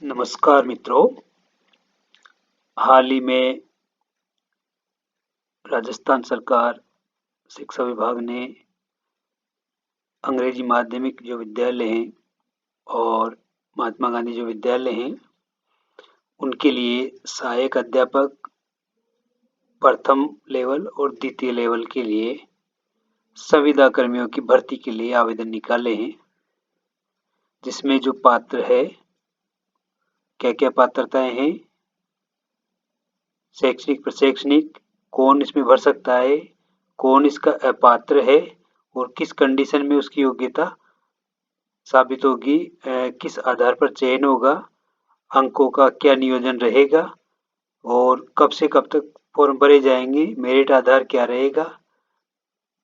नमस्कार मित्रों। हाल ही में राजस्थान सरकार शिक्षा विभाग ने अंग्रेजी माध्यमिक जो विद्यालय हैं और महात्मा गांधी जो विद्यालय हैं उनके लिए सहायक अध्यापक प्रथम लेवल और द्वितीय लेवल के लिए संविदा कर्मियों की भर्ती के लिए आवेदन निकाले हैं, जिसमें जो पात्र है, क्या क्या पात्रताएं हैं, शैक्षणिक प्रशैक्षणिक, कौन इसमें भर सकता है, कौन इसका अपात्र है और किस कंडीशन में उसकी योग्यता साबित होगी, किस आधार पर चयन होगा, अंकों का क्या नियोजन रहेगा और कब से कब तक फॉर्म भरे जाएंगे, मेरिट आधार क्या रहेगा,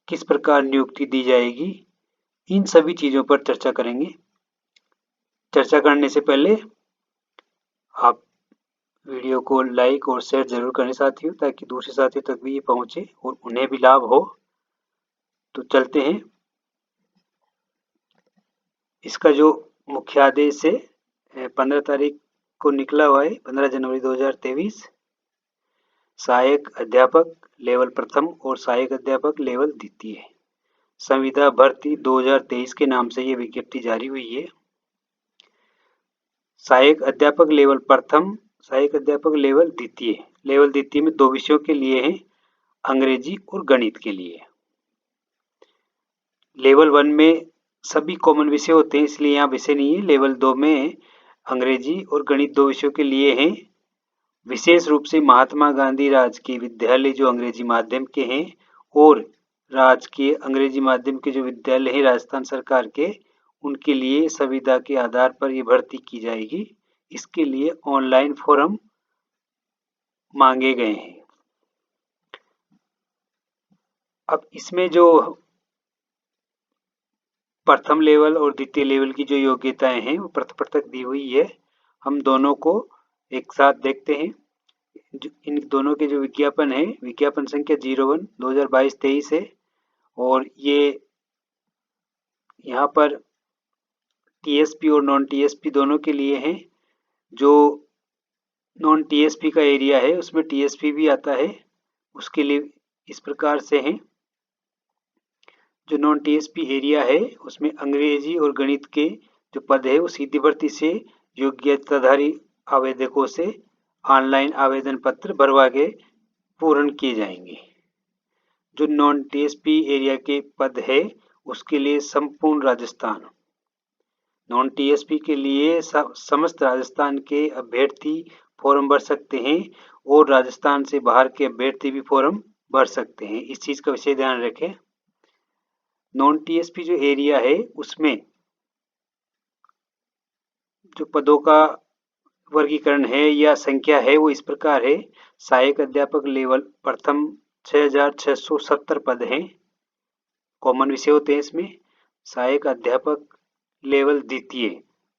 किस प्रकार नियुक्ति दी जाएगी, इन सभी चीज़ों पर चर्चा करेंगे। चर्चा करने से पहले आप वीडियो को लाइक और शेयर जरूर करें साथियों, ताकि दूसरे साथियों तक भी ये पहुंचे और उन्हें भी लाभ हो। तो चलते हैं। इसका जो मुख्य आदेश है 15 तारीख को निकला हुआ है, 15 जनवरी 2023। सहायक अध्यापक लेवल प्रथम और सहायक अध्यापक लेवल द्वितीय संविदा भर्ती 2023 के नाम से ये विज्ञप्ति जारी हुई है। सहायक अध्यापक लेवल प्रथम, सहायक अध्यापक लेवल द्वितीय। लेवल द्वितीय में 2 विषयों के लिए है, अंग्रेजी और गणित के लिए। लेवल 1 में सभी कॉमन विषय होते हैं, इसलिए यहाँ विषय नहीं है। लेवल 2 में अंग्रेजी और गणित 2 विषयों के लिए हैं। विशेष रूप से महात्मा गांधी राजकीय विद्यालय जो अंग्रेजी माध्यम के हैं और राजकीय अंग्रेजी माध्यम के जो विद्यालय हैं राजस्थान सरकार के, उनके लिए संविदा के आधार पर ये भर्ती की जाएगी। इसके लिए ऑनलाइन फॉर्म मांगे गए हैं। अब इसमें जो प्रथम लेवल और द्वितीय लेवल की जो योग्यताएं हैं वो पृथक पृथक दी हुई है। हम दोनों को एक साथ देखते हैं। इन दोनों के जो विज्ञापन है, विज्ञापन संख्या 01 2022-23 है और ये यहाँ पर टीएसपी और नॉन टीएसपी दोनों के लिए हैं। जो नॉन टीएसपी का एरिया है उसमें टीएसपी भी आता है, उसके लिए इस प्रकार से हैं। जो नॉन टीएसपी एरिया है उसमें अंग्रेजी और गणित के जो पद है वो सीधी भर्ती से योग्यताधारी आवेदकों से ऑनलाइन आवेदन पत्र भरवा के पूर्ण किए जाएंगे। जो नॉन टीएसपी एरिया के पद है उसके लिए संपूर्ण राजस्थान, नॉन टीएसपी के लिए समस्त राजस्थान के अभ्यर्थी फॉर्म भर सकते हैं और राजस्थान से बाहर के अभ्यर्थी भी फॉर्म भर सकते हैं। इस चीज़ का विशेष ध्यान रखें। नॉन टीएसपी जो एरिया है उसमें जो पदों का वर्गीकरण है या संख्या है वो इस प्रकार है। सहायक अध्यापक लेवल प्रथम 6670 पद हैं, कॉमन विषय होते हैं इसमें। सहायक अध्यापक लेवल द्वितीय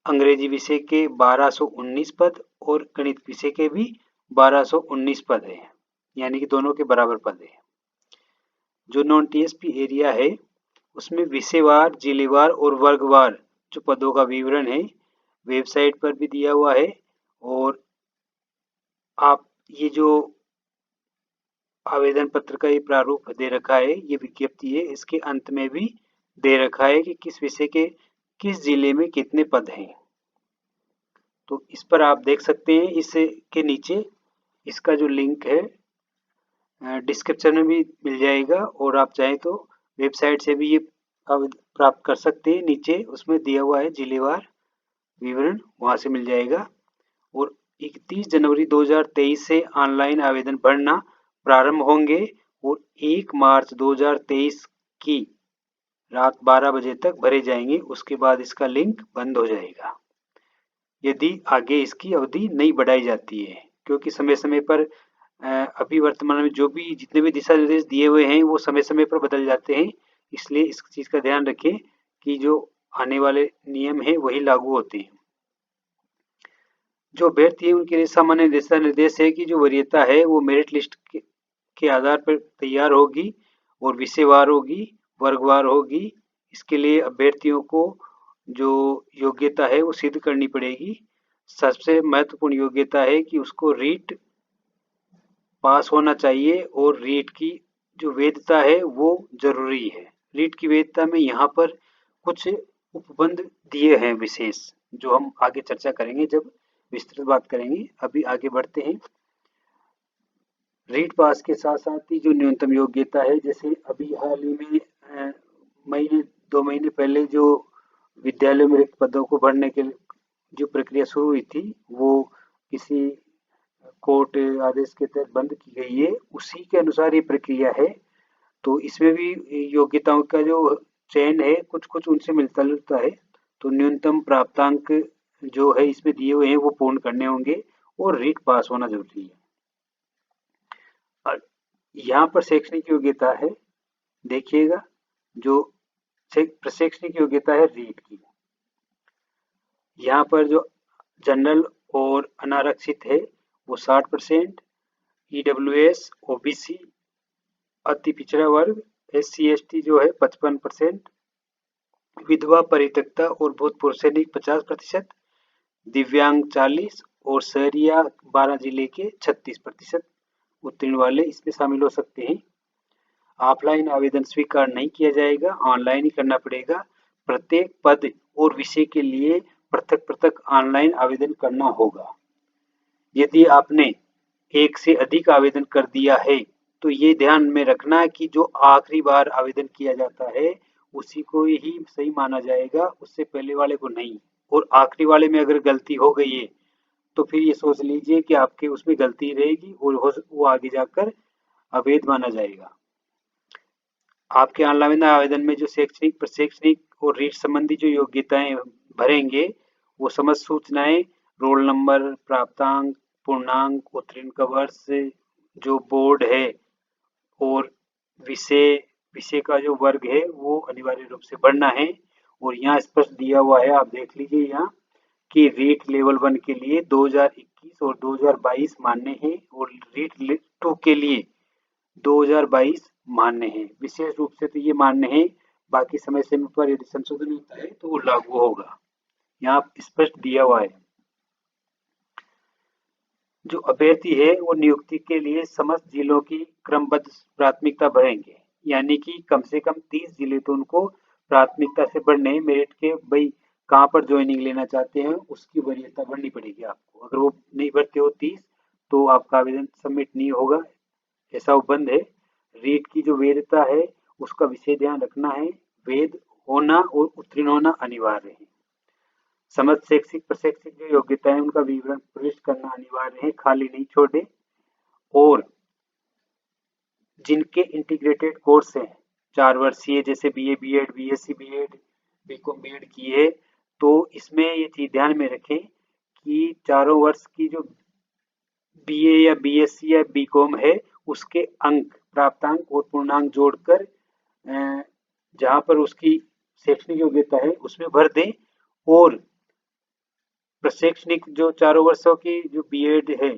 अंग्रेजी विषय के 1219 पद और गणित विषय के भी 1219 पद हैं, यानी कि दोनों के बराबर पद हैं। जो नॉन टीएसपी एरिया है उसमें विषयवार, जिलेवार और वर्गवार जो पदों का विवरण है वेबसाइट पर भी दिया हुआ है और आप ये जो आवेदन पत्र का ये प्रारूप दे रखा है, ये विज्ञप्ति है, इसके अंत में भी दे रखा है कि किस विषय के किस जिले में कितने पद हैं। तो इस पर आप देख सकते हैं। इसके नीचे इसका जो लिंक है डिस्क्रिप्शन में भी मिल जाएगा और आप चाहें तो वेबसाइट से भी ये प्राप्त कर सकते हैं। नीचे उसमें दिया हुआ है जिलेवार विवरण, वहां से मिल जाएगा। और 31 जनवरी 2023 से ऑनलाइन आवेदन भरना प्रारंभ होंगे और 1 मार्च 2023 की रात 12 बजे तक भरे जाएंगे। उसके बाद इसका लिंक बंद हो जाएगा यदि आगे इसकी अवधि नहीं बढ़ाई जाती है, क्योंकि समय समय पर अभी वर्तमान में जो भी जितने भी दिशा निर्देश दिए हुए हैं वो समय समय पर बदल जाते हैं। इसलिए इस चीज़ का ध्यान रखें कि जो आने वाले नियम हैं वही लागू होते हैं। जो अभ्यर्थी है उनके लिए सामान्य दिशा निर्देश है कि जो वरीयता है वो मेरिट लिस्ट के आधार पर तैयार होगी और विषयवार होगी, वर्गवार होगी। इसके लिए अभ्यर्थियों को जो योग्यता है वो सिद्ध करनी पड़ेगी। सबसे महत्वपूर्ण योग्यता है कि उसको रीट पास होना चाहिए और रीट की जो वैधता है वो जरूरी है। रीट की वैधता में यहाँ पर कुछ उपबंध दिए हैं विशेष, जो हम आगे चर्चा करेंगे जब विस्तृत बात करेंगे। अभी आगे बढ़ते हैं। रीट पास के साथ साथ ही जो न्यूनतम योग्यता है, जैसे अभी हाल ही में महीने 2 महीने पहले जो विद्यालयों में रिक्त पदों को भरने के जो प्रक्रिया शुरू हुई थी, वो किसी कोर्ट आदेश के तहत बंद की गई है, उसी के अनुसार ये प्रक्रिया है। तो इसमें भी योग्यताओं का जो चयन है कुछ कुछ उनसे मिलता जुलता है। तो न्यूनतम प्राप्तांक जो है इसमें दिए हुए हैं वो पूर्ण करने होंगे और रीट पास होना जरूरी है। और यहाँ पर शैक्षणिक योग्यता है, देखिएगा, जो प्रशैक्षणिक योग्यता है रीट की। यहाँ पर जो जनरल और अनारक्षित है वो 60%, ईडब्ल्यूएस, ओबीसी, अति पिछड़ा वर्ग, SC ST जो है 55%, विधवा परित्यक्ता और भूतपूर्व सैनिक 50%, दिव्यांग 40 और शहरिया 12 जिले के 36% उत्तीर्ण वाले इसमें शामिल हो सकते हैं। ऑफलाइन आवेदन स्वीकार नहीं किया जाएगा, ऑनलाइन ही करना पड़ेगा। प्रत्येक पद और विषय के लिए पृथक पृथक ऑनलाइन आवेदन करना होगा। यदि आपने एक से अधिक आवेदन कर दिया है तो ये ध्यान में रखना कि जो आखिरी बार आवेदन किया जाता है उसी को ही सही माना जाएगा, उससे पहले वाले को नहीं। और आखिरी वाले में अगर गलती हो गई है तो फिर ये सोच लीजिए कि आपके उसमें गलती रहेगी और वो आगे जाकर अवैध माना जाएगा। आपके ऑनलाइन आवेदन में जो शैक्षणिक, प्रशैक्षणिक और रीट संबंधी जो योग्यताएं भरेंगे वो समस्त सूचनाएं, रोल नंबर, प्राप्तांक, पूर्णांक, उत्तीर्ण का वर्ष, जो बोर्ड है और विषय का जो वर्ग है वो अनिवार्य रूप से भरना है। और यहाँ स्पष्ट दिया हुआ है, आप देख लीजिए यहाँ, कि रीट लेवल 1 के लिए 2021 और 2022 मान्य है और रीट 2 के लिए 2022 मान्य है। विशेष रूप से तो ये मान्य है, बाकी समय समय पर यदि संशोधन होता है तो वो लागू होगा, यहाँ स्पष्ट दिया हुआ है। जो अभ्यर्थी है वो नियुक्ति के लिए समस्त जिलों की क्रमबद्ध प्राथमिकता भरेंगे, यानी कि कम से कम 30 जिले तो उनको प्राथमिकता से भरने, मेरिट के भाई कहाँ पर ज्वाइनिंग लेना चाहते हैं उसकी वरीयता भरनी पड़ेगी आपको। अगर वो नहीं भरते हो 30 तो आपका आवेदन सबमिट नहीं होगा, ऐसा उपबंध है। रीट की जो वैधता है उसका विशेष ध्यान रखना है, वैध होना और उत्तीर्ण होना अनिवार्य है। समस्त शैक्षिक प्रशैक्षिक जो योग्यता है उनका विवरण प्रविष्ट करना अनिवार्य है, खाली नहीं छोड़े। और जिनके इंटीग्रेटेड कोर्स हैं 4 वर्षीय, जैसे BA BEd, BSc BEd, BCom BEd किए, तो इसमें ये चीज ध्यान में रखें कि चारों वर्ष की जो BA या BSc या BCom है उसके अंक, प्राप्तांक और पूर्णांक जोड़कर जहां पर उसकी शैक्षणिक योग्यता है उसमें भर दें। और प्रशैक्षणिक जो चारों वर्षों की जो BEd है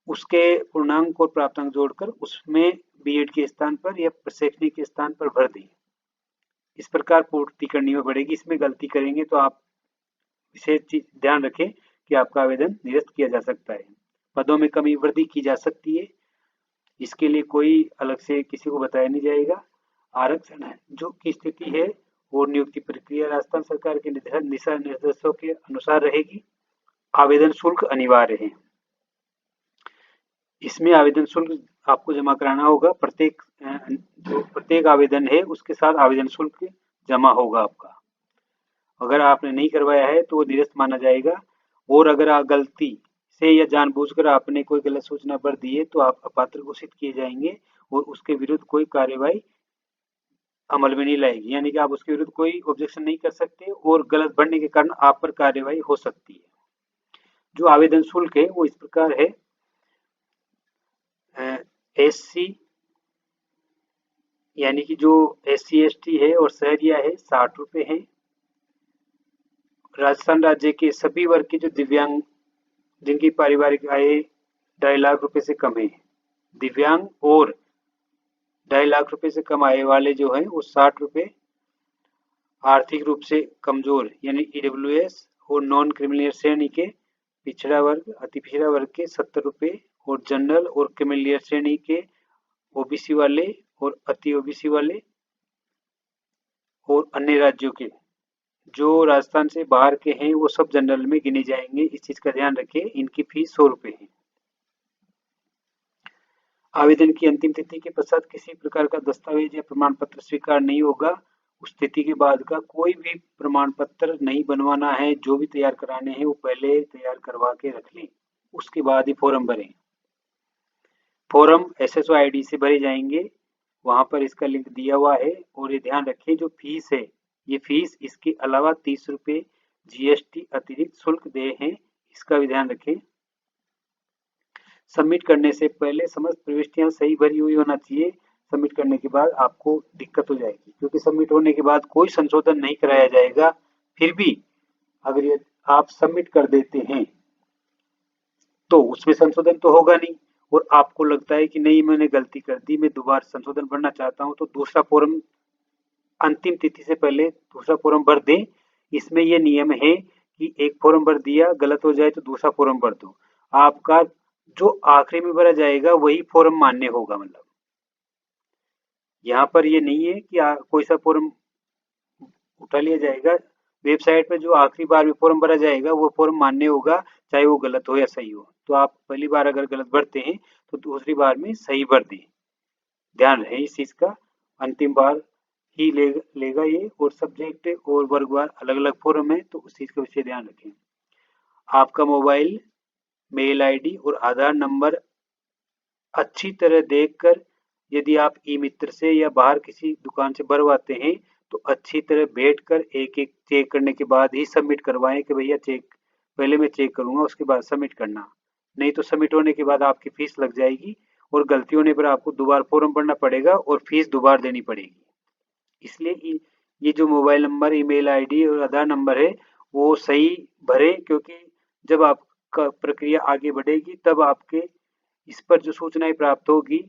उसके पूर्णांक और प्राप्तांक जोड़कर उसमें BEd के स्थान पर या प्रशैक्षणिक के स्थान पर भर दें। इस प्रकार पूर्ति करनी पड़ेगी, इसमें गलती करेंगे तो आप विशेष ध्यान रखें कि आपका आवेदन निरस्त किया जा सकता है। पदों में कमी वृद्धि की जा सकती है, इसके लिए कोई अलग से किसी को बताया नहीं जाएगा। आरक्षण है जो की स्थिति है और नियुक्ति प्रक्रिया राजस्थान सरकार के दिशा निर्देशों के अनुसार रहेगी। आवेदन शुल्क अनिवार्य है, इसमें आवेदन शुल्क आपको जमा कराना होगा। प्रत्येक आवेदन है उसके साथ आवेदन शुल्क जमा होगा आपका। अगर आपने नहीं करवाया है तो वो निरस्त माना जाएगा। और अगर आप गलती से या जानबूझकर आपने कोई गलत सूचना भर दी है तो आप अपात्र घोषित किए जाएंगे और उसके विरुद्ध कोई कार्यवाही अमल में नहीं लाएगी, यानी कि आप उसके विरुद्ध कोई ऑब्जेक्शन नहीं कर सकते और गलत भरने के कारण आप पर कार्यवाही हो सकती है। जो आवेदन शुल्क है वो इस प्रकार है। SC यानी कि जो SC ST है और शहरिया है 60 रुपए है। राजस्थान राज्य के सभी वर्ग के जो दिव्यांग जिनकी पारिवारिक आय 2.5 लाख रुपए से कम है, दिव्यांग और 2.5 लाख रुपए से कम आय वाले जो हैं वो 60 रुपए। आर्थिक रूप से कमजोर यानी EWS और नॉन क्रिमिलियर श्रेणी के पिछड़ा वर्ग, अति पिछड़ा वर्ग के 70 रुपये, और जनरल और क्रिमिलियर श्रेणी के ओबीसी वाले और अति ओबीसी वाले और अन्य राज्यों के जो राजस्थान से बाहर के हैं वो सब जनरल में गिने जाएंगे। इस चीज का ध्यान रखें। इनकी फीस 100 रुपये है। आवेदन की अंतिम तिथि के पश्चात किसी प्रकार का दस्तावेज या प्रमाण पत्र स्वीकार नहीं होगा। उस तिथि के बाद का कोई भी प्रमाण पत्र नहीं बनवाना है। जो भी तैयार कराने हैं वो पहले तैयार करवा के रख लें, उसके बाद ही फॉर्म भरें। फॉर्म SSO ID से भरे जाएंगे, वहां पर इसका लिंक दिया हुआ है। और ये ध्यान रखें, जो फीस है ये फीस इसके अलावा 30 रुपये GST अतिरिक्त शुल्क देय हैं, इसका भी ध्यान रखें। सबमिट करने से पहले समस्त प्रविष्टियां सही भरी हुई होना चाहिए। सबमिट करने के बाद आपको दिक्कत हो जाएगी, क्योंकि सबमिट होने के बाद कोई संशोधन नहीं कराया जाएगा। फिर भी अगर ये आप सबमिट कर देते हैं तो उसमें संशोधन तो होगा नहीं, और आपको लगता है कि नहीं मैंने गलती कर दी, मैं दोबारा संशोधन भरना चाहता हूं, तो दूसरा फॉर्म अंतिम तिथि से पहले दूसरा फॉर्म भर दें। इसमें यह नियम है कि एक फॉर्म भर दिया, गलत हो जाए तो दूसरा फॉर्म भर दो। आपका जो आखिरी में भरा जाएगा वही फॉर्म मान्य होगा। मतलब यहाँ पर ये नहीं है कि कोई सा फॉर्म उठा लिया जाएगा। वेबसाइट पे जो आखिरी बार में फॉर्म भरा जाएगा वो फॉर्म मान्य होगा, चाहे वो गलत हो या सही हो। तो आप पहली बार अगर गलत भरते हैं तो दूसरी बार में सही भर दें। ध्यान रहे इस चीज का। अंतिम बार ही लेगा ये, और सब्जेक्ट और वर्गवार अलग अलग फॉर्म है, तो उस चीज का विषय ध्यान रखें। आपका मोबाइल, मेल ID और आधार नंबर अच्छी तरह देखकर, यदि आप ई मित्र से या बाहर किसी दुकान से भरवाते हैं तो अच्छी तरह बैठकर एक एक चेक करने के बाद ही सबमिट करवाएं कि भैया चेक पहले मैं चेक करूंगा उसके बाद सबमिट करना। नहीं तो सबमिट होने के बाद आपकी फीस लग जाएगी, और गलती होने पर आपको दोबारा फॉर्म भरना पड़ेगा और फीस दोबारा देनी पड़ेगी। इसलिए ये जो मोबाइल नंबर, ईमेल ID और आधार नंबर है वो सही भरे, क्योंकि जब आपका प्रक्रिया आगे बढ़ेगी तब आपके इस पर जो सूचनाएं प्राप्त होगी,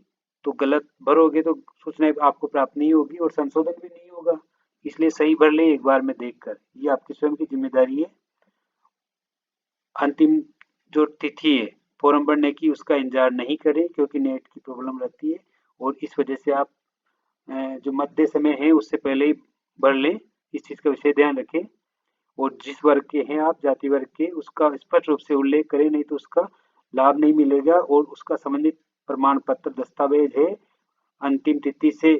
तो गलत भरोगे तो सूचनाएं आपको प्राप्त नहीं होगी और संशोधन भी नहीं होगा। इसलिए सही भर ले एक बार में देखकर, ये आपकी स्वयं की जिम्मेदारी है। अंतिम जो तिथि है फॉर्म भरने की उसका इंतजार नहीं करें, क्योंकि नेट की प्रॉब्लम रहती है, और इस वजह से आप जो मध्य समय है उससे पहले ही भर लें। इस चीज का विशेष ध्यान रखें। और जिस वर्ग के हैं आप, जाति वर्ग के, उसका स्पष्ट रूप से उल्लेख करें, नहीं तो उसका लाभ नहीं मिलेगा। और उसका संबंधित प्रमाण पत्र दस्तावेज है अंतिम तिथि से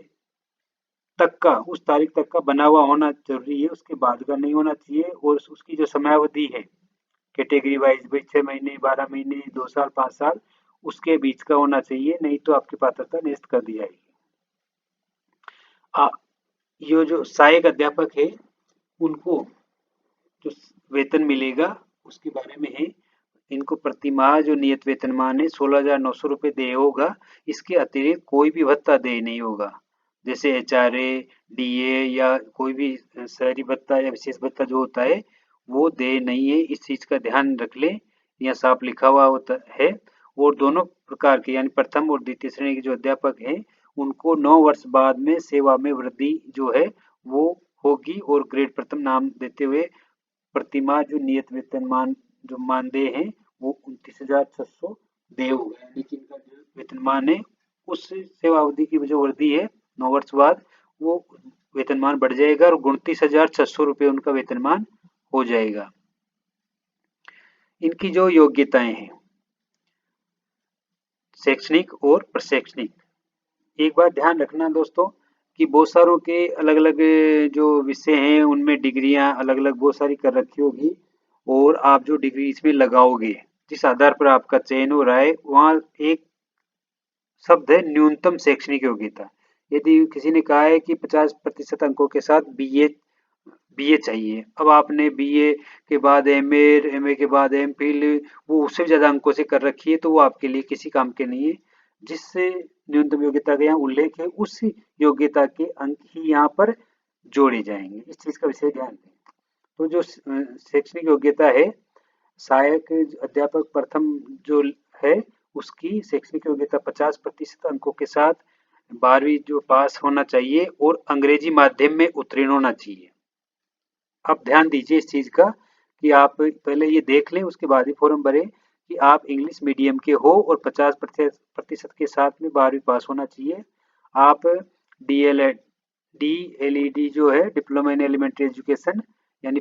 तक का, उस तारीख तक का बना हुआ होना जरूरी है, उसके बाद का नहीं होना चाहिए। और उसकी जो समयावधि है कैटेगरी वाइज, भाई 6 महीने, 12 महीने, 2 साल, 5 साल, उसके बीच का होना चाहिए, नहीं तो आपकी पात्रता निरस्त कर दी जाएगी। ये जो सहायक अध्यापक है उनको जो वेतन मिलेगा उसके बारे में है। इनको प्रतिमाह जो नियत वेतनमान है 16,900 रुपये देय होगा। इसके अतिरिक्त कोई भी भत्ता देय नहीं होगा, जैसे HRA, DA या कोई भी शहरी भत्ता या विशेष भत्ता जो होता है वो देय नहीं है। इस चीज का ध्यान रख लें, यहाँ साफ लिखा हुआ होता है। और दोनों प्रकार के यानी प्रथम और द्वितीय श्रेणी के जो अध्यापक हैं उनको 9 वर्ष बाद में सेवा में वृद्धि जो है वो होगी, और ग्रेड प्रथम नाम देते हुए प्रतिमाह जो नियत वेतनमान जो मानदेय है वो 29,600 देय होगा। यानी कि इनका जो वेतनमान है उस सेवा अवधि की जो वृद्धि है 9 वर्ष बाद, वो वेतनमान बढ़ जाएगा और 29,600 रुपये उनका वेतनमान हो जाएगा। इनकी जो योग्यताएं हैं शैक्षणिक और प्रशैक्षणिक, एक बात ध्यान रखना दोस्तों कि बहुत सारों के अलग अलग जो विषय हैं उनमें डिग्रियां अलग अलग बहुत सारी कर रखी होगी, और आप जो डिग्री इसमें लगाओगे जिस आधार पर आपका चयन हो रहा है वहाँ एक शब्द है न्यूनतम शैक्षणिक योग्यता। यदि किसी ने कहा है कि 50% अंकों के साथ बीए चाहिए, अब आपने बीए के बाद एमए, एमए के बाद एमफिल, वो उससे ज्यादा अंकों से कर रखी है, तो वो आपके लिए किसी काम के नहीं है। जिससे न्यूनतम योग्यता का यहाँ उल्लेख है उस योग्यता के अंक ही यहाँ पर जोड़े जाएंगे। इस चीज का विशेष ध्यान दें। तो जो शैक्षणिक योग्यता है सहायक अध्यापक प्रथम जो है उसकी शैक्षणिक योग्यता 50% अंकों के साथ 12वीं जो पास होना चाहिए और अंग्रेजी माध्यम में उत्तीर्ण होना चाहिए। अब ध्यान दीजिए इस चीज का कि आप पहले ये देख लें, उसके बाद ही फॉर्म भरें कि आप इंग्लिश मीडियम के हो और 50% के साथ में 12वीं पास होना चाहिए। आप DLED जो है डिप्लोमा इन एलिमेंट्री एजुकेशन यानी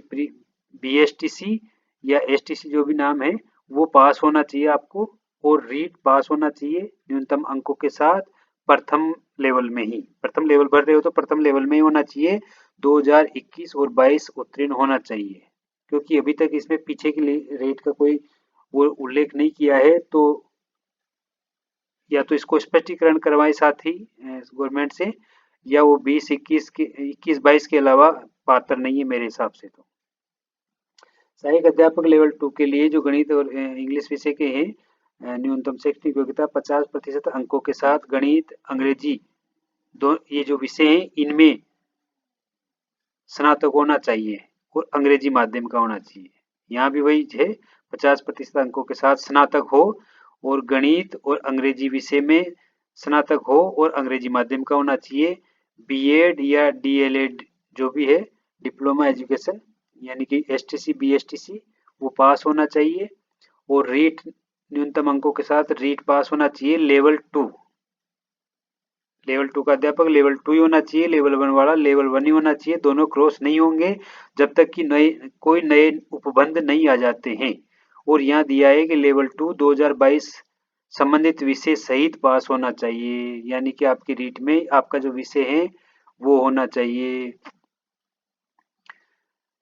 BSTC या STC जो भी नाम है वो पास होना चाहिए आपको, और रीट पास होना चाहिए न्यूनतम अंकों के साथ प्रथम लेवल में ही। प्रथम लेवल भर रहे हो तो प्रथम लेवल में ही होना चाहिए। 2021 और 22 उत्तीर्ण होना चाहिए, क्योंकि अभी तक इसमें पीछे की रेट का कोई वो उल्लेख नहीं किया है, तो या तो इसको स्पष्टीकरण करवाएं साथ ही गवर्नमेंट से, या वो 21-22 के अलावा पात्र नहीं है मेरे हिसाब से। तो सहायक अध्यापक लेवल 2 के लिए जो गणित और इंग्लिश विषय के हैं, न्यूनतम शैक्षणिक योग्यता 50% अंकों के साथ गणित अंग्रेजी ये जो विषय हैं इनमें स्नातक होना चाहिए और अंग्रेजी माध्यम का होना चाहिए। यहाँ भी वही है, 50% अंकों के साथ स्नातक हो और गणित और अंग्रेजी विषय में स्नातक हो और अंग्रेजी माध्यम का होना चाहिए। बीएड या DLED जो भी है डिप्लोमा एजुकेशन यानी कि STC BSTC वो पास होना चाहिए, और रीट न्यूनतम अंकों के साथ रीट पास होना चाहिए लेवल 2। लेवल 2 का अध्यापक लेवल 2 ही होना चाहिए, लेवल 1 वाला लेवल 1 ही होना चाहिए। दोनों क्रॉस नहीं होंगे जब तक कि कोई नए उपबंध नहीं आ जाते हैं। और यहाँ दिया है कि लेवल 2 2022 संबंधित विषय सहित पास होना चाहिए, यानी कि आपकी रीट में आपका जो विषय है वो होना चाहिए।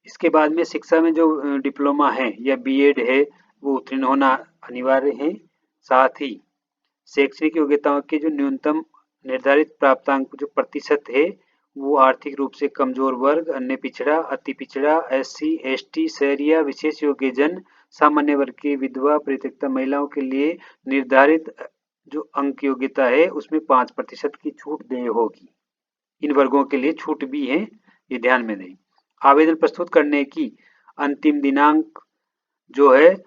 इसके बाद में शिक्षा में जो डिप्लोमा है या बीएड है वो उत्तीर्ण होना अनिवार्य है। साथ ही शैक्षणिक योग्यताओं के जो न्यूनतम निर्धारित प्राप्तांक जो प्रतिशत है वो आर्थिक रूप से कमजोर वर्ग, अन्य पिछड़ा, अति पिछड़ा, SC ST, शहरिया, विशेष योग्य जन, सामान्य वर्ग की विधवा, परित्यक्ता महिलाओं के लिए निर्धारित जो अंक योग्यता है उसमें 5% की छूट देय होगी। इन वर्गों के लिए छूट भी है, ये ध्यान में दें। आवेदन प्रस्तुत करने की अंतिम दिनांक जो है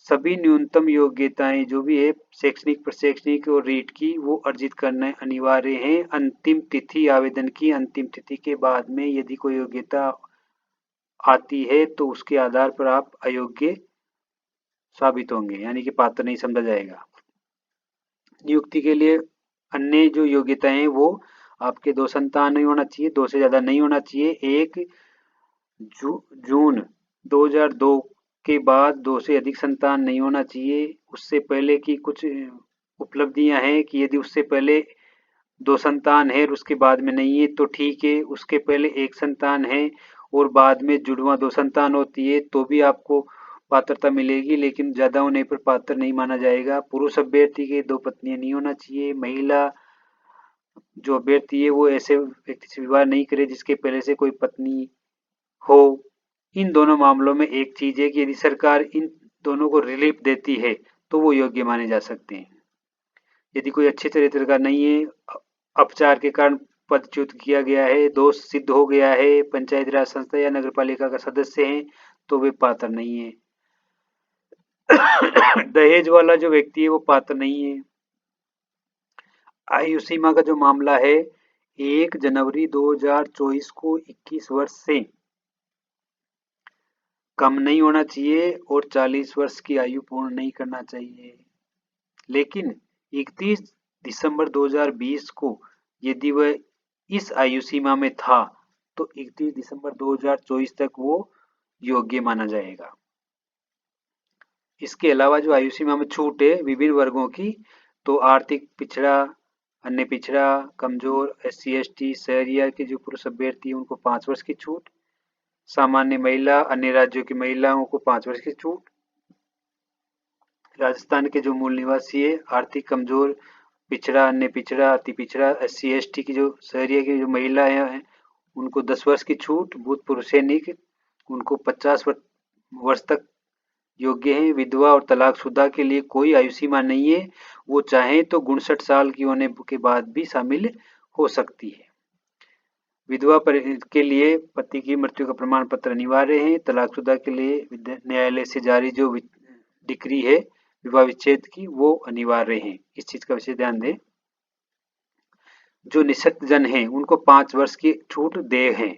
सभी न्यूनतम योग्यताएं जो भी है शैक्षणिक, प्रशैक्षणिक और रीट की वो अर्जित करना अनिवार्य है। अंतिम तिथि आवेदन की अंतिम तिथि के बाद में यदि कोई योग्यता आती है तो उसके आधार पर आप अयोग्य साबित होंगे, यानी कि पात्र नहीं समझा जाएगा। नियुक्ति के लिए अन्य जो योग्यताएं वो आपके 2 संतान नहीं होना चाहिए, 2 से ज्यादा नहीं होना चाहिए। 1 जून 2002 के बाद 2 से अधिक संतान नहीं होना चाहिए। उससे पहले की कुछ उपलब्धियां हैं कि यदि उससे पहले 2 संतान है और उसके बाद में नहीं है तो ठीक है, उसके पहले 1 संतान है और बाद में जुड़वा 2 संतान होती है तो भी आपको पात्रता मिलेगी, लेकिन ज्यादा होने पर पात्र नहीं माना जाएगा। पुरुष अभ्यर्थी के 2 पत्नियां नहीं होना चाहिए। महिला जो अभ्यर्थी है वो ऐसे व्यक्ति से विवाह नहीं करे जिसके पहले से कोई पत्नी हो। इन दोनों मामलों में एक चीज है कि यदि सरकार इन दोनों को रिलीफ देती है तो वो योग्य माने जा सकते हैं। यदि कोई अच्छे चरित्र का नहीं है, अपचार के कारण पदच्युत किया गया है, दोष सिद्ध हो गया है, पंचायत राज संस्था या नगर पालिका का सदस्य है तो वे पात्र नहीं है। दहेज वाला जो व्यक्ति है वो पात्र नहीं है। आयु सीमा का जो मामला है 1 जनवरी 2024 को 21 वर्ष से कम नहीं होना चाहिए और 40 वर्ष की आयु पूर्ण नहीं करना चाहिए। लेकिन 31 दिसंबर 2020 को यदि वह इस आयु सीमा में था तो 31 दिसंबर 2024 तक वो योग्य माना जाएगा। इसके अलावा जो आयु सीमा में छूट है विभिन्न वर्गों की, तो आर्थिक पिछड़ा, अन्य पिछड़ा, कमजोर, SC ST, शहरिया के जो पुरुष अभ्यर्थी उनको 5 वर्ष की छूट, सामान्य महिला, अन्य राज्यों की महिलाओं को 5 वर्ष की छूट, राजस्थान के जो मूल निवासी है, आर्थिक कमजोर, पिछड़ा, अन्य पिछड़ा, अति पिछड़ा, SC ST की जो शहरिया की जो महिलाएं हैं उनको 10 वर्ष की छूट, भूतपूर्व सैनिक उनको 50 वर्ष तक योग्य है। विधवा और तलाकशुदा के लिए कोई आयु सीमा नहीं है, वो चाहे तो 59 साल की होने के बाद भी शामिल हो सकती है। विधवा के लिए पति की मृत्यु का प्रमाण पत्र अनिवार्य है। तलाकशुदा के लिए न्यायालय से जारी जो डिक्री है विवाह विच्छेद की वो अनिवार्य है। इस चीज का विशेष ध्यान दें। जो निःशक्त जन है उनको 5 वर्ष की छूट देय है।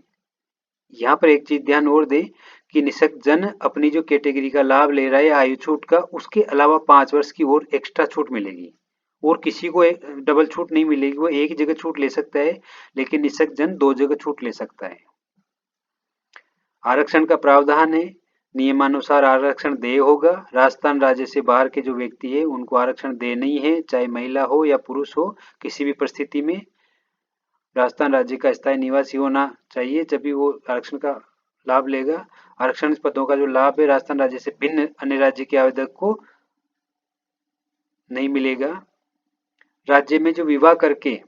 यहाँ पर एक चीज ध्यान और दें कि निःशक्त जन अपनी जो कैटेगरी का लाभ ले रहा है आयु छूट का, उसके अलावा 5 वर्ष की और एक्स्ट्रा छूट मिलेगी और किसी को डबल छूट नहीं मिलेगी। वो एक जगह छूट ले सकता है, लेकिन निःशक्त जन 2 जगह छूट ले सकता है। आरक्षण का प्रावधान है, नियमानुसार आरक्षण देय होगा। राजस्थान राज्य से बाहर के जो व्यक्ति है उनको आरक्षण देय नहीं है, चाहे महिला हो या पुरुष हो, किसी भी परिस्थिति में राजस्थान राज्य का स्थायी निवासी होना चाहिए, जब भी वो आरक्षण का लाभ लेगा। आरक्षण पदों का जो लाभ है राजस्थान राज्य से भिन्न अन्य राज्य के आवेदक को नहीं मिलेगा। राज्य में जो विवाह करके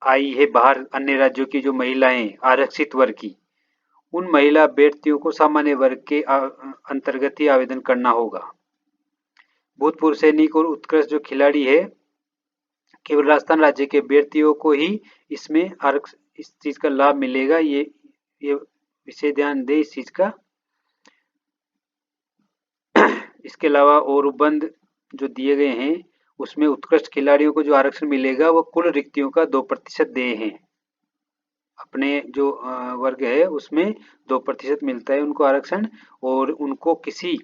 आई है बाहर अन्य राज्यों की जो महिलाएं आरक्षित वर्ग की, उन महिला अभ्यर्थियों को सामान्य वर्ग के अंतर्गत ही आवेदन करना होगा। भूतपूर्व सैनिक और उत्कृष्ट जो खिलाड़ी है, केवल राजस्थान राज्य के अभ्यर्थियों को ही इसमें इस चीज का लाभ मिलेगा। ये विशेष ध्यान दे इस चीज का। इसके अलावा और उपबंध जो दिए गए हैं उसमें उत्कृष्ट खिलाड़ियों को जो आरक्षण मिलेगा वो कुल रिक्तियों का 2% देय है। अपने जो वर्ग है उसमें 2% मिलता है उनको आरक्षण, और उनको किसी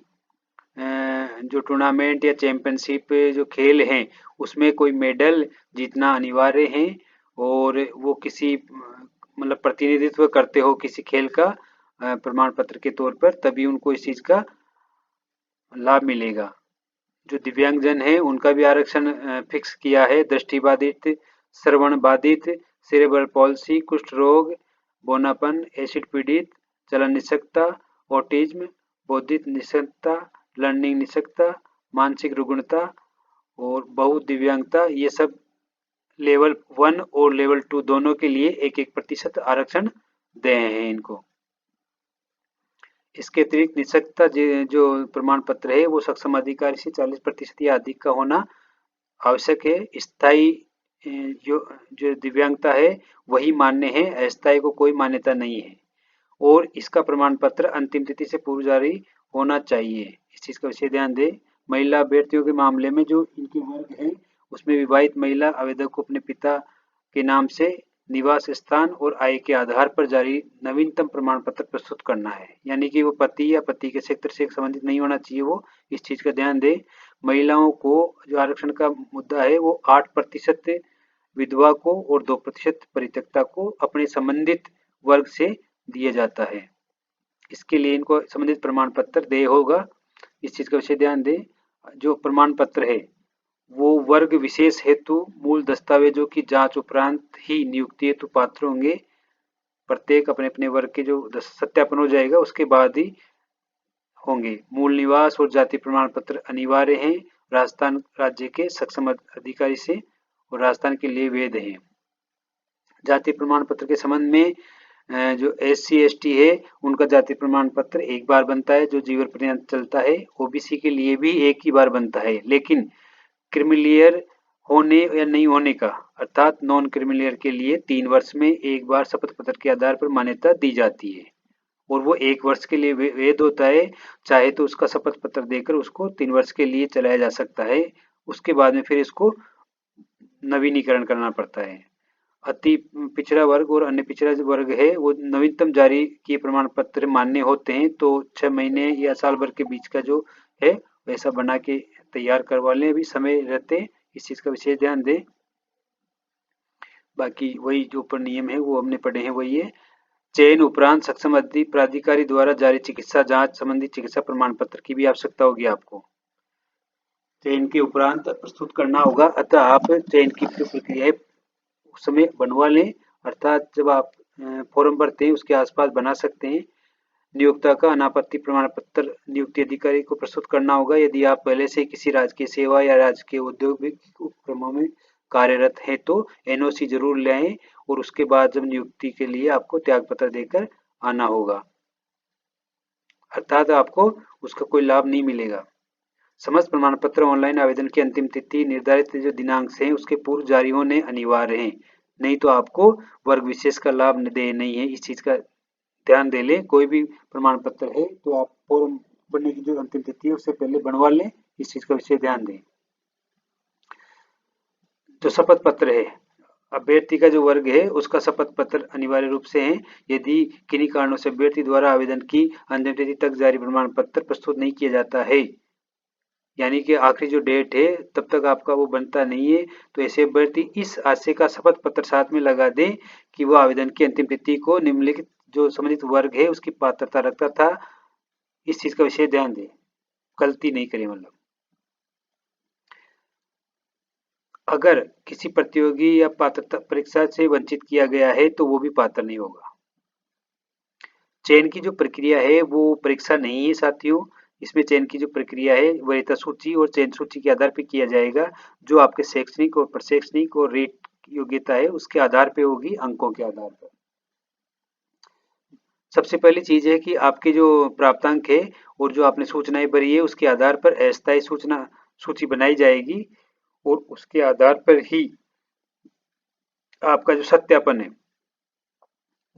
जो टूर्नामेंट या चैंपियनशिप जो खेल हैं उसमें कोई मेडल जीतना अनिवार्य है, और वो किसी मतलब प्रतिनिधित्व करते हो किसी खेल का प्रमाण पत्र के तौर पर, तभी उनको इस चीज का लाभ मिलेगा। जो दिव्यांगजन है उनका भी आरक्षण फिक्स किया है। दृष्टिबाधित, श्रवण बाधित, सेरेब्रल पॉलिसी, कुष्ठ रोग, बोनापन, एसिड पीड़ित, चलन निषक्ता, ऑटिज्म, बौद्धिक निषक्ता, लर्निंग निषक्ता, मानसिक रुग्णता और बहुत दिव्यांगता, ये सब लेवल 1 और लेवल 2 दोनों के लिए 1-1% आरक्षण दे हैं इनको। इसके अतिरिक्त निषक्ता जो प्रमाण पत्र है वो सक्षम अधिकारी से 40% या अधिक का होना आवश्यक है। स्थायी जो दिव्यांगता है वही मान्य है, अस्थायी को कोई मान्यता नहीं है, और इसका प्रमाण पत्र अंतिम तिथि से पूर्व जारी होना चाहिए। इस चीज का विशेष ध्यान दें। महिला अभ्यर्थियों के मामले में जो इनके वर्ग है उसमें विवाहित महिला आवेदक को अपने पिता के नाम से निवास स्थान और आय के आधार पर जारी नवीनतम प्रमाण पत्र प्रस्तुत करना है, यानी कि वो पति या पति के क्षेत्र से संबंधित नहीं होना चाहिए। वो इस चीज का ध्यान दें। महिलाओं को जो आरक्षण का मुद्दा है वो 8% विधवा को और 2% परित्यक्ता को अपने संबंधित वर्ग से दिया जाता है। इसके लिए इनको संबंधित प्रमाण पत्र देय होगा। इस चीज का विशेष ध्यान दें। जो प्रमाण पत्र है वो वर्ग विशेष हेतु मूल दस्तावेजों की जांच उपरांत ही नियुक्ति हेतु पात्र होंगे। प्रत्येक अपने अपने वर्ग के जो सत्यापन हो जाएगा उसके बाद ही होंगे। मूल निवास और जाति प्रमाण पत्र अनिवार्य हैं राजस्थान राज्य के सक्षम अधिकारी से, और राजस्थान के लिए वैध है। जाति प्रमाण पत्र के संबंध में जो SC ST है उनका जाति प्रमाण पत्र एक बार बनता है जो जीवन पर्यंत चलता है। OBC के लिए भी एक ही बार बनता है, लेकिन क्रीमिलियर होने या नहीं होने का अर्थात नॉन क्रीमिलियर के लिए 3 वर्ष में एक बार शपथ पत्र के आधार पर मान्यता दी जाती है, और वो 1 वर्ष के लिए वैध होता है। चाहे तो उसका शपथ पत्र देकर उसको 3 वर्ष के लिए चलाया जा सकता है, उसके बाद में फिर इसको नवीनीकरण करना पड़ता है। अति पिछड़ा वर्ग और अन्य पिछड़ा वर्ग है वो नवीनतम जारी किए प्रमाण पत्र मान्य होते हैं, तो 6 महीने या साल भर के बीच का जो है वैसा बना के तैयार करवा लें, अभी समय रहते। इस चीज का विशेष ध्यान दें। बाकी वही जो ऊपर नियम है वो हमने पढ़े हैं वही है। चयन उपरांत सक्षम प्राधिकारी द्वारा जारी चिकित्सा जांच संबंधी चिकित्सा प्रमाण पत्र की भी आवश्यकता होगी आपको। चयन के उपरांत प्रस्तुत करना होगा, अतः आप चयन की प्रक्रिया उस समय बनवा लें, अर्थात जब आप फॉर्म भरते हैं उसके आसपास बना सकते हैं। नियोक्ता का अनापत्ति प्रमाण पत्र नियुक्ति अधिकारी को प्रस्तुत करना होगा। यदि आप पहले से किसी राजकीय सेवा या राजकीय औद्योगिक उपक्रमों में कार्यरत हैं तो NOC जरूर ले आएं, और उसके बाद जब नियुक्ति के लिए आपको त्याग पत्र देकर आना होगा, अर्थात आपको उसका कोई लाभ नहीं मिलेगा। समस्त प्रमाण पत्र ऑनलाइन आवेदन की अंतिम तिथि निर्धारित जो दिनांक से उसके पूर्व जारी होने अनिवार्य है, नहीं तो आपको वर्ग विशेष का लाभ दे नहीं है। इस चीज का ध्यान दे लें। कोई भी प्रमाण पत्र है तो आप फॉर्म भरने की जो अंतिम तिथि है उससे पहले बनवा लें, इस चीज का विशेष ध्यान दें। जो शपथ पत्र है अभ्यर्थी का जो वर्ग है उसका शपथ पत्र अनिवार्य रूप से है। यदि किन्हीं कारणों से अभ्यर्थी द्वारा आवेदन की अंतिम तिथि तक जारी प्रमाण पत्र प्रस्तुत नहीं किया जाता है, यानी कि आखिरी जो डेट है तब तक आपका वो बनता नहीं है, तो ऐसे अभ्यर्थी इस आशय का शपथ पत्र साथ में लगा दें कि वो आवेदन की अंतिम तिथि को निम्नलिखित जो संबंधित वर्ग है उसकी पात्रता रखता था। इस चीज का विशेष ध्यान दें, गलती नहीं करें। मतलब अगर किसी प्रतियोगी या पात्रता परीक्षा से वंचित किया गया है तो वो भी पात्र नहीं होगा। चयन की जो प्रक्रिया है वो परीक्षा नहीं है साथियों। इसमें चयन की जो प्रक्रिया है वरीयता सूची और चयन सूची के आधार पर किया जाएगा। जो आपके शैक्षणिक और प्रशैक्षणिक और रेट योग्यता है उसके आधार पे होगी, अंकों के आधार पर। सबसे पहली चीज है कि आपके जो प्राप्तांक है और जो आपने सूचनाएं भरी है उसके आधार पर अस्थायी सूचना सूची बनाई जाएगी और उसके आधार पर ही आपका जो सत्यापन है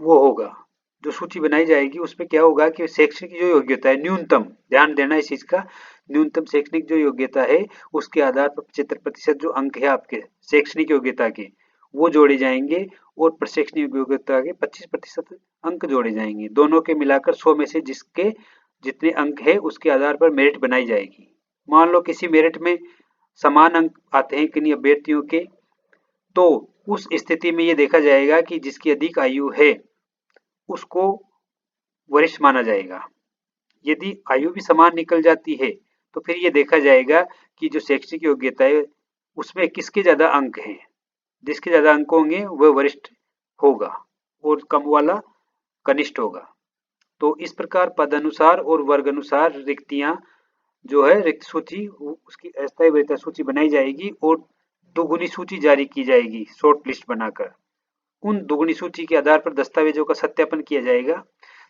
वो होगा। जो सूची बनाई जाएगी उसमें क्या होगा कि शैक्षणिक जो योग्यता है न्यूनतम, ध्यान देना इस चीज का, न्यूनतम शैक्षणिक जो योग्यता है उसके आधार पर 75% जो अंक है आपके शैक्षणिक योग्यता के वो जोड़े जाएंगे और प्रशैक्षणिक योग्यता के 25% अंक जोड़े जाएंगे। दोनों के मिलाकर 100 में से जिसके जितने अंक है उसके आधार पर मेरिट बनाई जाएगी। मान लो किसी मेरिट में समान अंक आते हैं किन्हीं अभ्यर्थियों के, तो उस स्थिति में ये देखा जाएगा कि जिसकी अधिक आयु है उसको वरिष्ठ माना जाएगा। यदि आयु भी समान निकल जाती है तो फिर ये देखा जाएगा कि जो शैक्षिक योग्यता है उसमें किसके ज्यादा अंक हैं। जिसके ज्यादा अंक होंगे वह वरिष्ठ होगा और कम वाला कनिष्ठ होगा। तो इस प्रकार पद अनुसार और वर्ग अनुसार रिक्तियां जो है रिक्त सूची उसकी अस्थायी वरीयता सूची बनाई जाएगी और दुगुनी सूची जारी की जाएगी शॉर्ट लिस्ट बनाकर। उन दुगुनी सूची के आधार पर दस्तावेजों का सत्यापन किया जाएगा।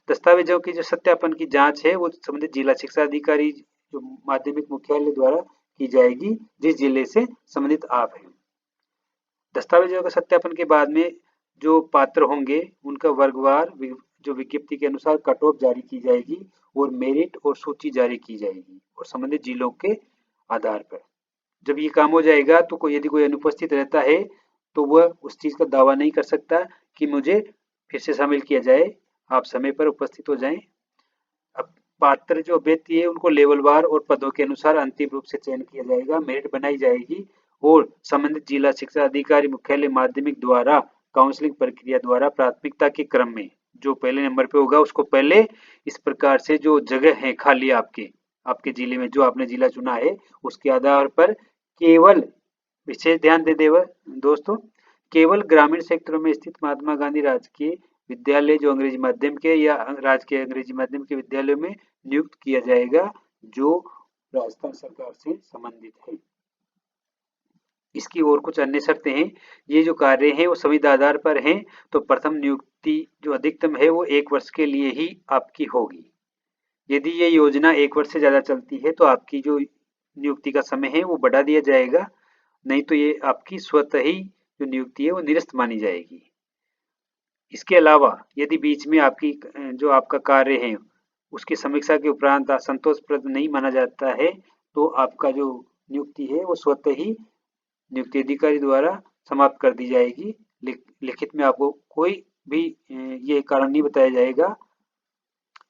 दस्तावेजों की जो सत्यापन की जांच है वो संबंधित जिला शिक्षा अधिकारी जो माध्यमिक मुख्यालय द्वारा की जाएगी जिस जिले से संबंधित आप हैं। दस्तावेजों का सत्यापन के बाद में जो पात्र होंगे उनका वर्गवार जो विज्ञप्ति के अनुसार कट ऑफ जारी की जाएगी और मेरिट और सूची जारी की जाएगी और संबंधित जिलों के आधार पर। जब ये काम हो जाएगा तो कोई यदि कोई अनुपस्थित रहता है तो वह उस चीज का दावा नहीं कर सकता कि मुझे फिर से शामिल किया जाए, आप समय पर उपस्थित हो जाएं। अब पात्र जो अभ्यर्थी है उनको लेवलवार और पदों के अनुसार अंतिम रूप से चयन किया जाएगा, मेरिट बनाई जाएगी और संबंधित जिला शिक्षा अधिकारी मुख्यालय माध्यमिक द्वारा काउंसलिंग प्रक्रिया द्वारा प्राथमिकता के क्रम में जो पहले नंबर पे होगा उसको पहले, इस प्रकार से जो जगह है खाली आपके जिले में जो आपने जिला चुना है उसके आधार पर केवल विशेष ध्यान दे देव दोस्तों, केवल ग्रामीण क्षेत्रों में स्थित महात्मा गांधी राजकीय विद्यालय जो अंग्रेजी माध्यम के या राजकीय अंग्रेजी माध्यम के विद्यालयों में नियुक्त किया जाएगा जो राजस्थान सरकार से संबंधित है। इसकी और कुछ अन्य शर्तें हैं। ये जो कार्य हैं वो संविदा आधार पर हैं, तो प्रथम नियुक्ति जो अधिकतम है वो 1 वर्ष के लिए ही आपकी होगी। यदि ये योजना 1 वर्ष से ज्यादा चलती है तो आपकी जो नियुक्ति का समय है वो बढ़ा दिया जाएगा, नहीं तो ये आपकी स्वतः ही जो नियुक्ति है वो निरस्त मानी जाएगी। इसके अलावा यदि बीच में आपकी जो आपका कार्य है उसकी समीक्षा के उपरांत संतोषप्रद नहीं माना जाता है तो आपका जो नियुक्ति है वो स्वतः ही नियुक्ति अधिकारी द्वारा समाप्त कर दी जाएगी। लिखित में आपको कोई भी ये कारण नहीं बताया जाएगा।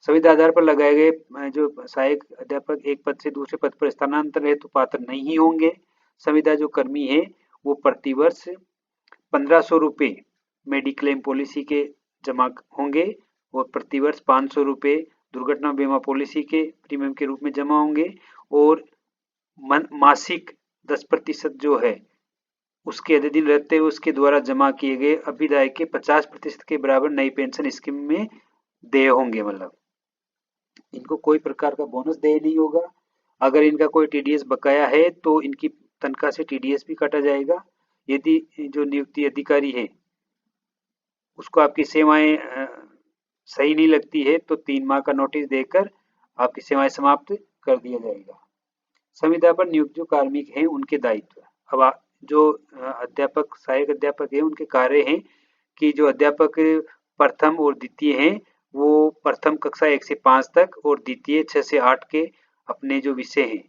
संविदा आधार पर लगाए गए जो सहायक अध्यापक एक पद से दूसरे पद पर स्थानांतरण हेतु पात्र नहीं होंगे। संविदा जो कर्मी है वो प्रतिवर्ष 1500 रुपये मेडिक्लेम पॉलिसी के जमा होंगे और प्रतिवर्ष 500 रुपये दुर्घटना बीमा पॉलिसी के प्रीमियम के रूप में जमा होंगे और मासिक 10% जो है उसके यदि दिन रहते हुए उसके द्वारा जमा किए गए अभिदाय के 50% के बराबर नई पेंशन स्कीम में देय होंगे। मतलब इनको कोई प्रकार का बोनस देय नहीं होगा। अगर इनका कोई टीडीएस बकाया है तो इनकी तनख्वाह से टीडीएस भी काटा जाएगा। यदि जो नियुक्ति अधिकारी है उसको आपकी सेवाएं सही नहीं लगती है तो 3 माह का नोटिस देकर आपकी सेवाएं समाप्त कर दिया जाएगा। संविदा पर नियुक्त जो कार्मिक हैं उनके दायित्व। अब जो अध्यापक सहायक अध्यापक है उनके कार्य हैं कि जो अध्यापक प्रथम और द्वितीय हैं वो प्रथम कक्षा 1 से 5 तक और द्वितीय 6 से 8 के अपने जो विषय हैं,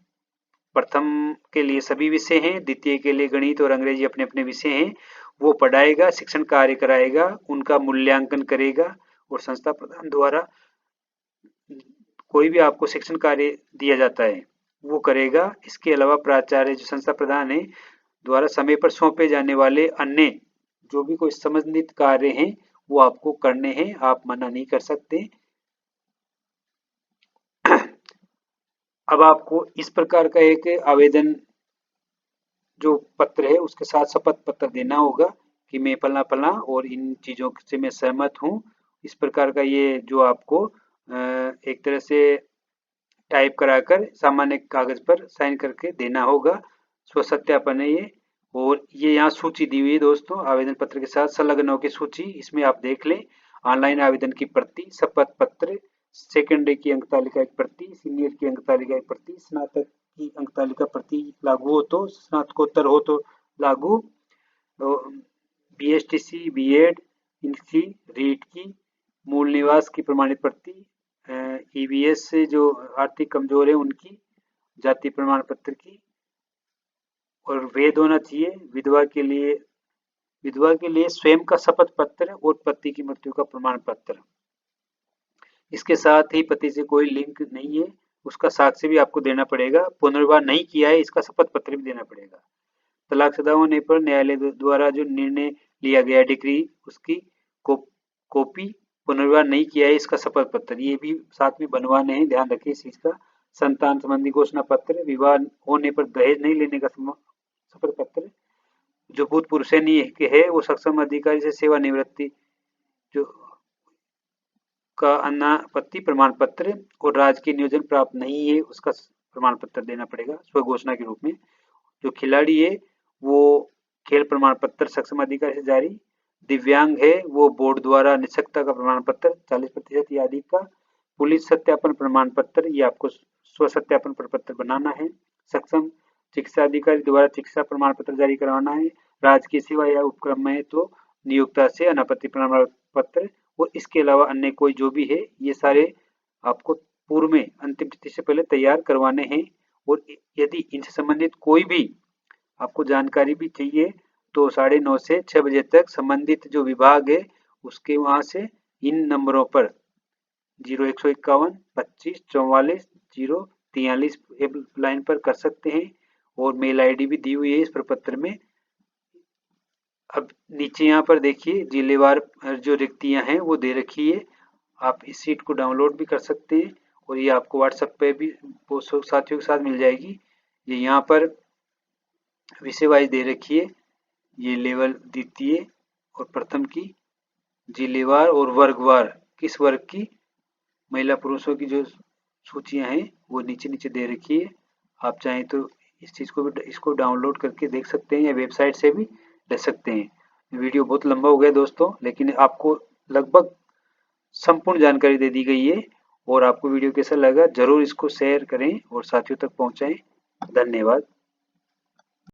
प्रथम के लिए सभी विषय हैं, द्वितीय के लिए गणित और अंग्रेजी अपने अपने विषय हैं, वो पढ़ाएगा, शिक्षण कार्य कराएगा, उनका मूल्यांकन करेगा और संस्था प्रधान द्वारा कोई भी आपको शिक्षण कार्य दिया जाता है वो करेगा। इसके अलावा प्राचार्य जो संस्था प्रधान है द्वारा समय पर सौंपे जाने वाले अन्य जो भी कोई संबंधित कार्य हैं वो आपको करने हैं, आप मना नहीं कर सकते। अब आपको इस प्रकार का एक आवेदन जो पत्र है उसके साथ शपथ पत्र देना होगा कि मैं फला फला और इन चीज़ों से मैं सहमत हूँ। इस प्रकार का ये जो आपको एक तरह से टाइप कराकर सामान्य कागज पर साइन करके देना होगा। स्व सत्यापन है ये। और ये यहाँ सूची दी हुई है दोस्तों, आवेदन पत्र के साथ संलग्नों की सूची, इसमें आप देख लें। ऑनलाइन आवेदन की प्रति, शपथ पत्र, सेकेंडरी की अंक तालिका एक प्रति, सीनियर की अंक तालिका एक प्रति, स्नातक की अंक तालिका प्रति लागू हो तो, स्नातकोत्तर हो तो लागू, BSTC, B.Ed इनकी, रीट की, मूल निवास की प्रमाणित प्रति, EBS से जो आर्थिक कमजोर है उनकी, जाति प्रमाण पत्र की, और वेद होना चाहिए। विधवा के लिए स्वयं का शपथ पत्र और पति की मृत्यु का प्रमाण पत्र। इसके साथ ही पति से कोई लिंक नहीं है उसका साक्ष्य भी आपको देना पड़ेगा। पुनर्विवाह नहीं किया है इसका शपथ पत्र भी देना पड़ेगा। तलाकशुदा होने पर न्यायालय द्वारा जो निर्णय लिया गया डिग्री उसकी कॉपी, पुनर्विवाह नहीं किया है इसका शपथ पत्र, ये भी साथ में बनवाने हैं, ध्यान रखिए इस चीज का। संतान संबंधी घोषणा पत्र, विवाह होने पर दहेज नहीं लेने का शपथ पत्र, जो भूतपूर्व सैनिक है वो सक्षम अधिकारी से सेवानिवृत्ति जो का अनापत्ति प्रमाण पत्र और राजकीय नियोजन प्राप्त नहीं है उसका प्रमाण पत्र देना पड़ेगा स्व घोषणा के रूप में। जो खिलाड़ी है वो खेल प्रमाण पत्र सक्षम अधिकारी से जारी, दिव्यांग है वो बोर्ड द्वारा निष्पक्षता का प्रमाण पत्र 40% या अधिक का, पुलिस सत्यापन प्रमाण पत्र ये आपको स्व सत्यापन प्रपत्र बनाना है, सक्षम चिकित्सा अधिकारी द्वारा चिकित्सा प्रमाण पत्र जारी करवाना है, राजकीय सेवा या उपक्रम में तो नियोक्ता से अनापत्ति प्रमाण पत्र, और इसके अलावा अन्य कोई जो भी है ये सारे आपको पूर्व में अंतिम तिथि से पहले तैयार करवाने हैं। और यदि इनसे संबंधित कोई भी आपको जानकारी भी चाहिए तो 9:30 से 6 बजे तक संबंधित जो विभाग है उसके वहां से इन नंबरों पर 0151 25 44 043 लाइन पर कर सकते हैं। और मेल आईडी भी दी हुई है इस प्रपत्र में। अब नीचे यहाँ पर देखिए जिलेवार जो रिक्तियां हैं वो दे रखी है, आप इस सीट को डाउनलोड भी कर सकते हैं और ये आपको व्हाट्सएप पे भी साथियों के साथ मिल जाएगी। ये यहाँ पर विषय वाइज दे रखी है, ये लेवल द्वितीय और प्रथम की, जिलेवार और वर्गवार किस वर्ग की महिला पुरुषों की जो सूचियां हैं वो नीचे नीचे दे रखी है। आप चाहें तो इस चीज़ को भी इसको डाउनलोड करके देख सकते हैं या वेबसाइट से भी ले सकते हैं। वीडियो बहुत लंबा हो गया दोस्तों, लेकिन आपको लगभग संपूर्ण जानकारी दे दी गई है। और आपको वीडियो कैसा लगा जरूर इसको शेयर करें और साथियों तक पहुंचाएं। धन्यवाद।